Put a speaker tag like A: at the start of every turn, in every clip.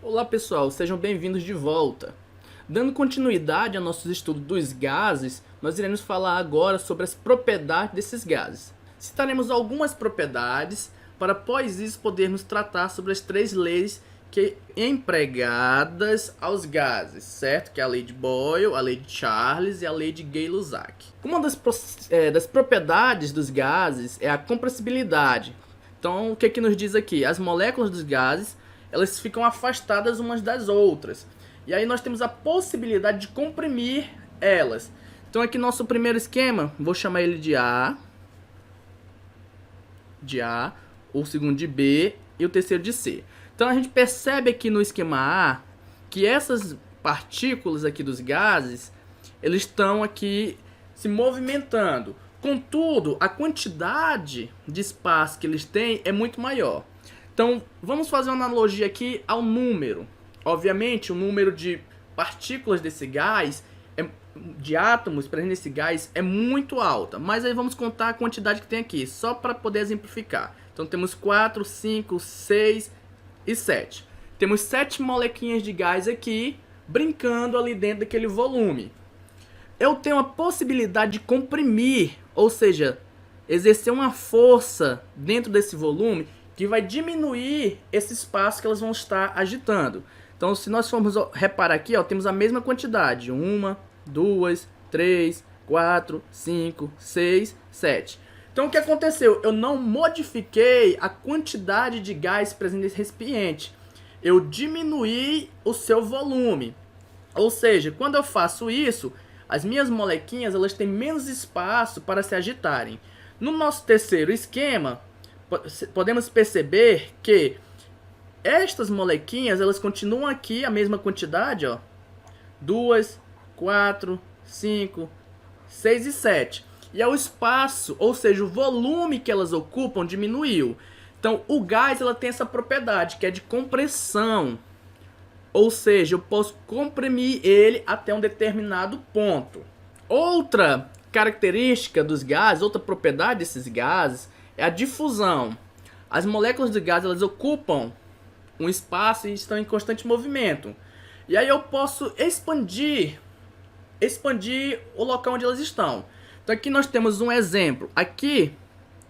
A: Olá pessoal, sejam bem-vindos de volta. Dando continuidade ao nosso estudo dos gases, nós iremos falar agora sobre as propriedades desses gases. Citaremos algumas propriedades para após isso podermos tratar sobre as três leis que empregadas aos gases, certo? Que é a lei de Boyle, a lei de Charles e a lei de Gay-Lussac. Uma das propriedades dos gases é a compressibilidade. Então, o que nos diz aqui? As moléculas dos gases elas ficam afastadas umas das outras. E aí nós temos a possibilidade de comprimir elas. Então aqui nosso primeiro esquema, vou chamar ele de A, o segundo de B e o terceiro de C. Então a gente percebe aqui no esquema A que essas partículas aqui dos gases, eles estão aqui se movimentando. Contudo, a quantidade de espaço que eles têm é muito maior. Então, vamos fazer uma analogia aqui ao número. Obviamente, o número de partículas desse gás, de átomos presentes nesse gás, é muito alta. Mas aí vamos contar a quantidade que tem aqui, só para poder exemplificar. Então, temos 4, 5, 6 e 7. Temos 7 molequinhas de gás aqui, brincando ali dentro daquele volume. Eu tenho a possibilidade de comprimir, ou seja, exercer uma força dentro desse volume que vai diminuir esse espaço que elas vão estar agitando. Então, se nós formos reparar aqui, ó, temos a mesma quantidade. 1, 2, 3, 4, 5, 6, 7. Então, o que aconteceu? Eu não modifiquei a quantidade de gás presente nesse recipiente. Eu diminuí o seu volume. Ou seja, quando eu faço isso, as minhas molequinhas elas têm menos espaço para se agitarem. No nosso terceiro esquema, podemos perceber que estas molequinhas elas continuam aqui a mesma quantidade, ó, 2, 4, 5, 6 e 7. E é o espaço, ou seja, o volume que elas ocupam diminuiu. Então, o gás ela tem essa propriedade que é de compressão. Ou seja, eu posso comprimir ele até um determinado ponto. Outra característica dos gases, outra propriedade desses gases é a difusão. As moléculas de gás elas ocupam um espaço e estão em constante movimento. E aí eu posso expandir o local onde elas estão. Então aqui nós temos um exemplo. Aqui,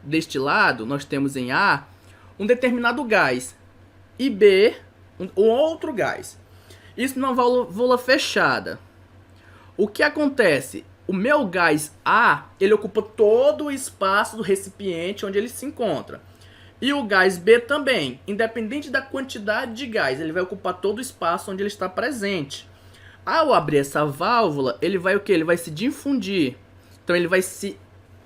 A: deste lado, nós temos em A um determinado gás e B um outro gás. Isso numa válvula fechada. O que acontece? O meu gás A, ele ocupa todo o espaço do recipiente onde ele se encontra. E o gás B também, independente da quantidade de gás, ele vai ocupar todo o espaço onde ele está presente. Ao abrir essa válvula, ele vai o quê? Ele vai se difundir. Então ele vai se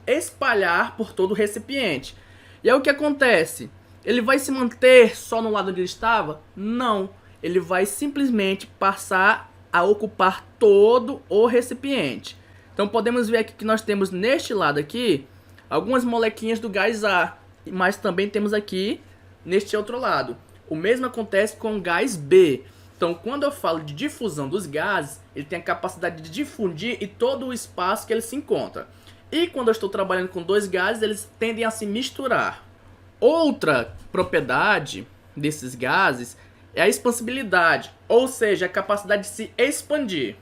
A: espalhar por todo o recipiente. E aí o que acontece? Ele vai se manter só no lado onde ele estava? Não. Ele vai simplesmente passar a ocupar todo o recipiente. Então podemos ver aqui que nós temos neste lado aqui algumas molequinhas do gás A, mas também temos aqui neste outro lado. O mesmo acontece com o gás B. Então quando eu falo de difusão dos gases, ele tem a capacidade de difundir em todo o espaço que ele se encontra. E quando eu estou trabalhando com dois gases, eles tendem a se misturar. Outra propriedade desses gases é a expansibilidade, ou seja, a capacidade de se expandir.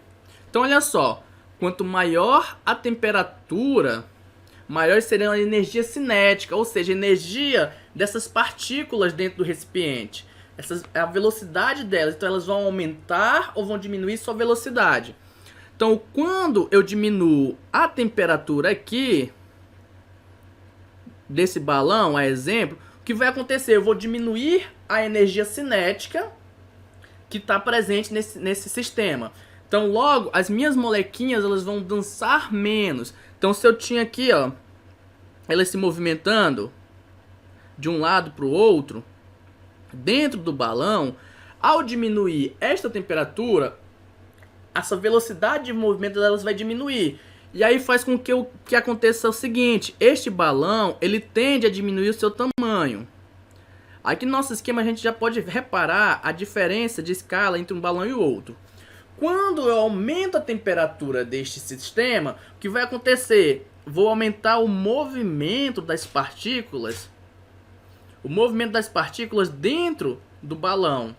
A: Então olha só, quanto maior a temperatura, maior será a energia cinética, ou seja, a energia dessas partículas dentro do recipiente. A velocidade delas, então elas vão aumentar ou vão diminuir sua velocidade. Então quando eu diminuo a temperatura aqui, desse balão, a exemplo, o que vai acontecer? Eu vou diminuir a energia cinética que está presente nesse sistema. Então logo, as minhas molequinhas elas vão dançar menos. Então se eu tinha aqui, ó, elas se movimentando de um lado para o outro, dentro do balão, ao diminuir esta temperatura, essa velocidade de movimento delas vai diminuir. E aí faz com que o que aconteça o seguinte, este balão ele tende a diminuir o seu tamanho. Aqui no nosso esquema a gente já pode reparar a diferença de escala entre um balão e o outro. Quando eu aumento a temperatura deste sistema, o que vai acontecer? Vou aumentar o movimento das partículas dentro do balão.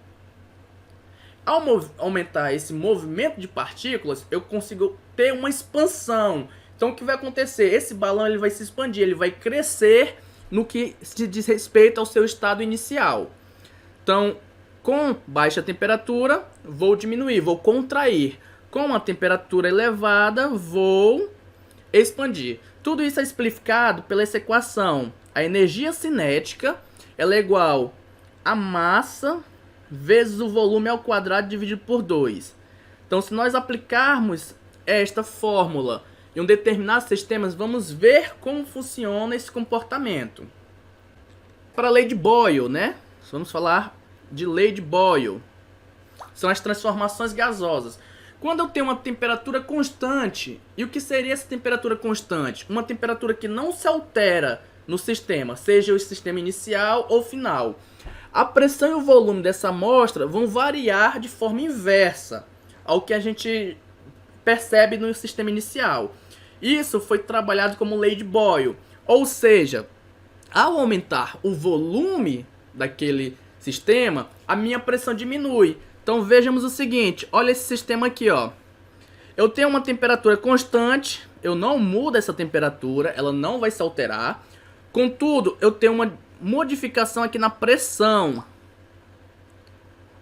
A: Ao aumentar esse movimento de partículas, eu consigo ter uma expansão. Então o que vai acontecer? Esse balão ele vai se expandir, ele vai crescer no que se diz respeito ao seu estado inicial. Então, com baixa temperatura, vou diminuir, vou contrair. Com uma temperatura elevada, vou expandir. Tudo isso é explicado pela essa equação. A energia cinética ela é igual a massa vezes o volume ao quadrado dividido por 2. Então, se nós aplicarmos esta fórmula em um determinado sistema, vamos ver como funciona esse comportamento. Para a lei de Boyle, né? Vamos falar de lei de Boyle. São as transformações gasosas. Quando eu tenho uma temperatura constante, e o que seria essa temperatura constante? Uma temperatura que não se altera no sistema, seja o sistema inicial ou final. A pressão e o volume dessa amostra vão variar de forma inversa ao que a gente percebe no sistema inicial. Isso foi trabalhado como lei de Boyle, ou seja, ao aumentar o volume daquele sistema, a minha pressão diminui. Então vejamos o seguinte, olha esse sistema aqui, ó. Eu tenho uma temperatura constante, eu não mudo essa temperatura, ela não vai se alterar. Contudo, eu tenho uma modificação aqui na pressão.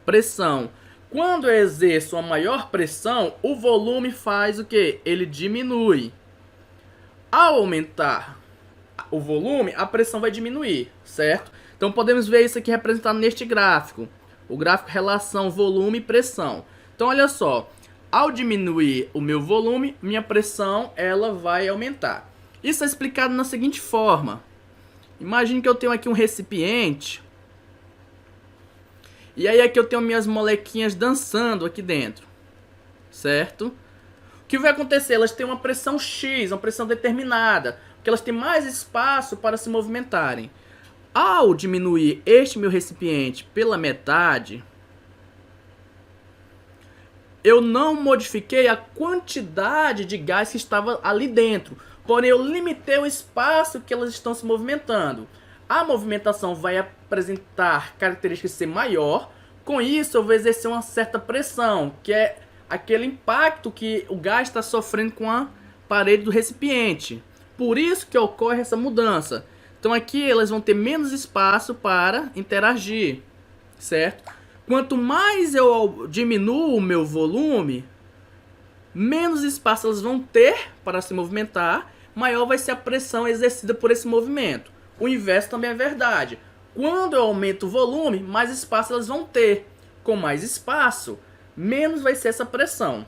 A: Pressão. Quando eu exerço uma maior pressão, o volume faz o quê? Ele diminui. Ao aumentar o volume, a pressão vai diminuir, certo? Então podemos ver isso aqui representado neste gráfico. O gráfico relação volume e pressão. Então olha só, ao diminuir o meu volume, minha pressão ela vai aumentar. Isso é explicado na seguinte forma. Imagine que eu tenho aqui um recipiente. E aí aqui eu tenho minhas molequinhas dançando aqui dentro. Certo? O que vai acontecer? Elas têm uma pressão X, uma pressão determinada. Porque elas têm mais espaço para se movimentarem. Ao diminuir este meu recipiente pela metade, eu não modifiquei a quantidade de gás que estava ali dentro. Porém, eu limitei o espaço que elas estão se movimentando. A movimentação vai apresentar características de ser maior. Com isso, eu vou exercer uma certa pressão, que é aquele impacto que o gás está sofrendo com a parede do recipiente. Por isso que ocorre essa mudança. Então aqui elas vão ter menos espaço para interagir, certo? Quanto mais eu diminuo o meu volume, menos espaço elas vão ter para se movimentar, maior vai ser a pressão exercida por esse movimento. O inverso também é verdade. Quando eu aumento o volume, mais espaço elas vão ter. Com mais espaço, menos vai ser essa pressão.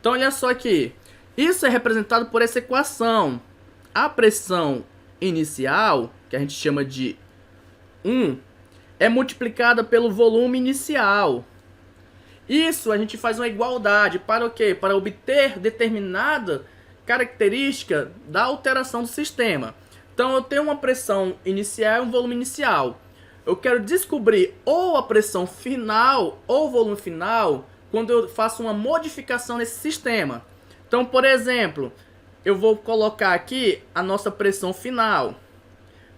A: Então olha só aqui. Isso é representado por essa equação. A pressão inicial, que a gente chama de 1, é multiplicada pelo volume inicial. Isso a gente faz uma igualdade para o quê? Para obter determinada característica da alteração do sistema. Então eu tenho uma pressão inicial e um volume inicial. Eu quero descobrir ou a pressão final ou o volume final quando eu faço uma modificação nesse sistema. Então, por exemplo, eu vou colocar aqui a nossa pressão final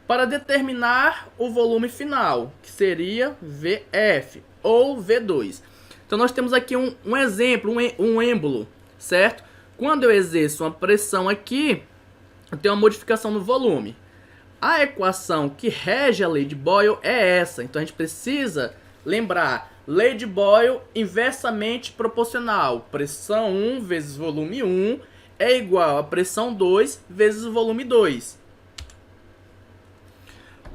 A: para determinar o volume final, que seria VF ou V2. Então nós temos aqui um exemplo, um êmbolo, certo? Quando eu exerço uma pressão aqui, eu tenho uma modificação no volume. A equação que rege a lei de Boyle é essa. Então a gente precisa lembrar, lei de Boyle inversamente proporcional. Pressão 1 vezes volume 1 é igual a pressão 2 vezes o volume 2.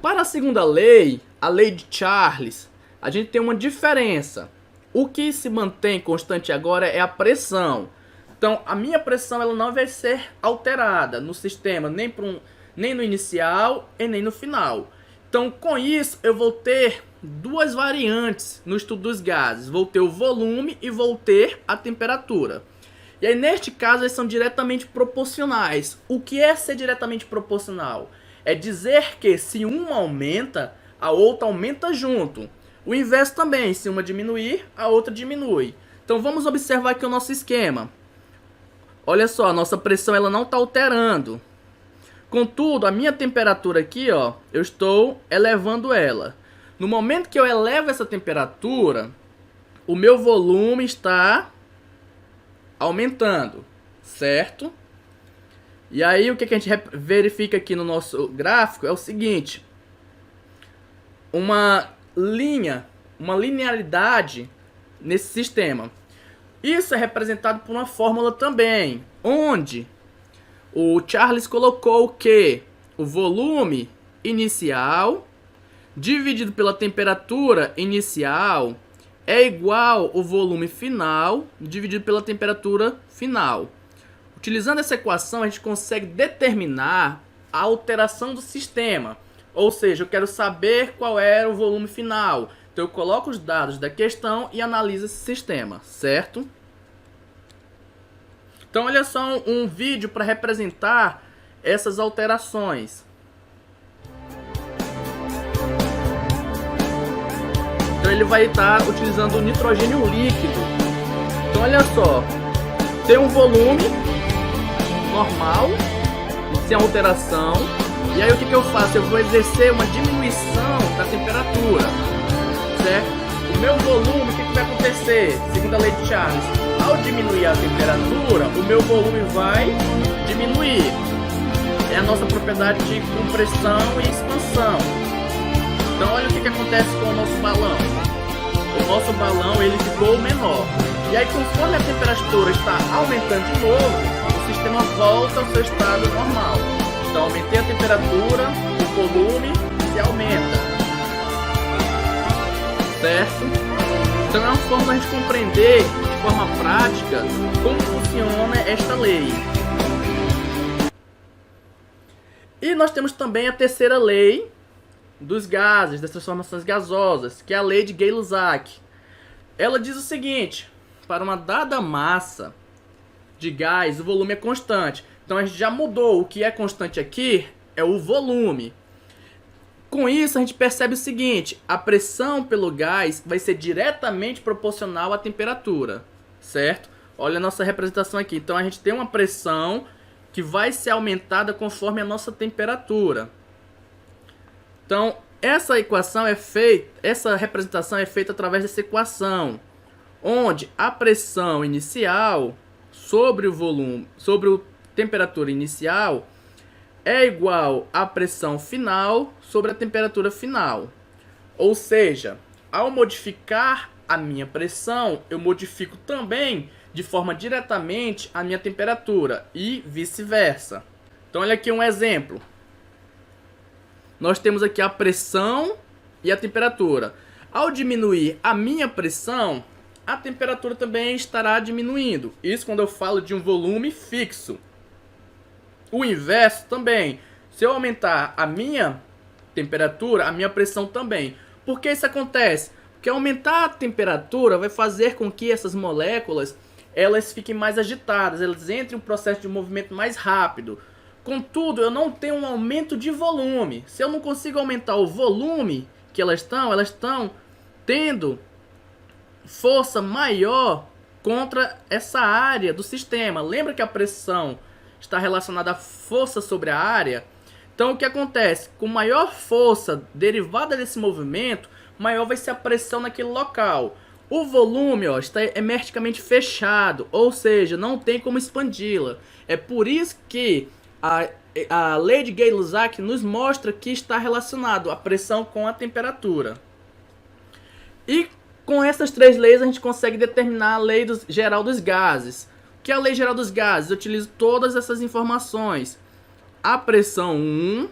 A: Para a segunda lei, a lei de Charles, a gente tem uma diferença. O que se mantém constante agora é a pressão. Então, a minha pressão ela não vai ser alterada no sistema, nem no inicial e nem no final. Então, com isso, eu vou ter duas variantes no estudo dos gases. Vou ter o volume e vou ter a temperatura. E aí, neste caso, eles são diretamente proporcionais. O que é ser diretamente proporcional? É dizer que se uma aumenta, a outra aumenta junto. O inverso também, se uma diminuir, a outra diminui. Então vamos observar aqui o nosso esquema. Olha só, a nossa pressão ela não está alterando. Contudo, a minha temperatura aqui, ó, eu estou elevando ela. No momento que eu elevo essa temperatura, o meu volume está aumentando, certo? E aí o que a gente verifica aqui no nosso gráfico é o seguinte: uma linearidade nesse sistema. Isso é representado por uma fórmula também, onde o Charles colocou que o volume inicial dividido pela temperatura inicial é igual ao volume final dividido pela temperatura final. Utilizando essa equação, a gente consegue determinar a alteração do sistema. Ou seja, eu quero saber qual era o volume final. Então eu coloco os dados da questão e analiso esse sistema, certo? Então olha só um vídeo para representar essas alterações. Então ele vai estar utilizando o nitrogênio líquido. Então olha só, tem um volume normal, sem alteração. E aí o que eu faço? Eu vou exercer uma diminuição da temperatura, certo? O meu volume, o que vai acontecer? Segundo a lei de Charles, ao diminuir a temperatura, o meu volume vai diminuir. É a nossa propriedade de compressão e expansão. Então olha o que acontece com o nosso balão. O nosso balão ele ficou menor. E aí conforme a temperatura está aumentando de novo, o sistema volta ao seu estado normal. Então aumentei a temperatura, o volume se aumenta. Certo? Então é uma forma da gente compreender de forma prática como funciona esta lei. E nós temos também a terceira lei dos gases, das transformações gasosas, que é a lei de Gay-Lussac. Ela diz o seguinte: para uma dada massa de gás, o volume é constante. Então a gente já mudou. O que é constante aqui é o volume. Com isso a gente percebe o seguinte: a pressão pelo gás vai ser diretamente proporcional à temperatura, certo? Olha a nossa representação aqui. Então a gente tem uma pressão que vai ser aumentada conforme a nossa temperatura. Então essa representação é feita através dessa equação, onde a pressão inicial sobre o volume, sobre a temperatura inicial é igual à pressão final sobre a temperatura final. Ou seja, ao modificar a minha pressão, eu modifico também de forma diretamente a minha temperatura e vice-versa. Então olha aqui um exemplo. Nós temos aqui a pressão e a temperatura. Ao diminuir a minha pressão, a temperatura também estará diminuindo. Isso quando eu falo de um volume fixo. O inverso também. Se eu aumentar a minha temperatura, a minha pressão também. Por que isso acontece? Porque aumentar a temperatura vai fazer com que essas moléculas elas fiquem mais agitadas, elas entrem em um processo de movimento mais rápido. Contudo, eu não tenho um aumento de volume. Se eu não consigo aumentar o volume que elas estão tendo força maior contra essa área do sistema. Lembra que a pressão está relacionada à força sobre a área? Então o que acontece? Com maior força derivada desse movimento, maior vai ser a pressão naquele local. O volume está hermeticamente fechado, ou seja, não tem como expandi-la. É por isso que a lei de Gay-Lussac nos mostra que está relacionado a pressão com a temperatura. E com essas três leis a gente consegue determinar a lei geral dos gases. O que é a lei geral dos gases? Eu utilizo todas essas informações. A pressão 1,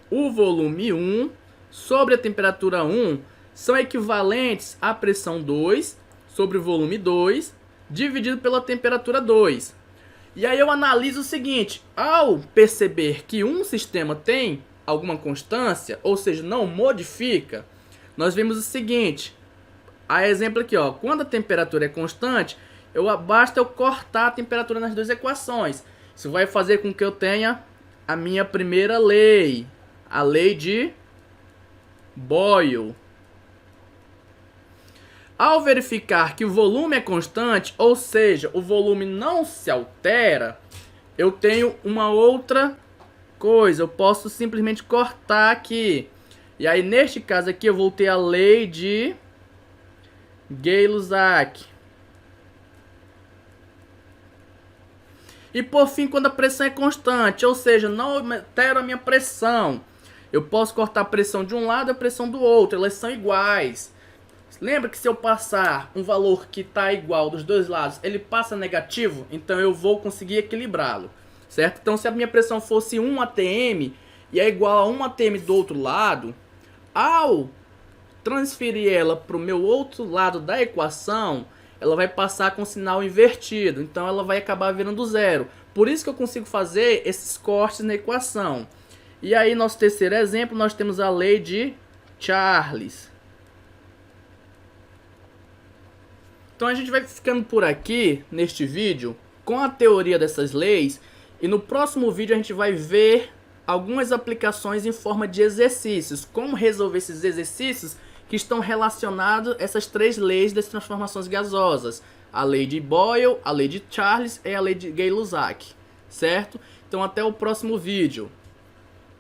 A: o volume 1 sobre a temperatura 1 são equivalentes à pressão 2 sobre o volume 2 dividido pela temperatura 2. E aí eu analiso o seguinte: ao perceber que um sistema tem alguma constância, ou seja, não modifica, nós vemos o seguinte. A exemplo aqui, ó, quando a temperatura é constante, basta eu cortar a temperatura nas duas equações. Isso vai fazer com que eu tenha a minha primeira lei, a lei de Boyle. Ao verificar que o volume é constante, ou seja, o volume não se altera, eu tenho uma outra coisa. Eu posso simplesmente cortar aqui. E aí, neste caso aqui, eu vou ter a lei de Gay-Lussac. E por fim, quando a pressão é constante, ou seja, não altero a minha pressão, eu posso cortar a pressão de um lado e a pressão do outro, elas são iguais. Lembra que se eu passar um valor que está igual dos dois lados, ele passa negativo, então eu vou conseguir equilibrá-lo, certo? Então se a minha pressão fosse 1 atm e é igual a 1 atm do outro lado, ao transferir ela para o meu outro lado da equação, ela vai passar com sinal invertido, então ela vai acabar virando zero. Por isso que eu consigo fazer esses cortes na equação. E aí, nosso terceiro exemplo, nós temos a lei de Charles. Então a gente vai ficando por aqui neste vídeo com a teoria dessas leis, e no próximo vídeo a gente vai ver algumas aplicações em forma de exercícios, como resolver esses exercícios que estão relacionados a essas três leis das transformações gasosas: a lei de Boyle, a lei de Charles e a lei de Gay-Lussac, certo? Então até o próximo vídeo.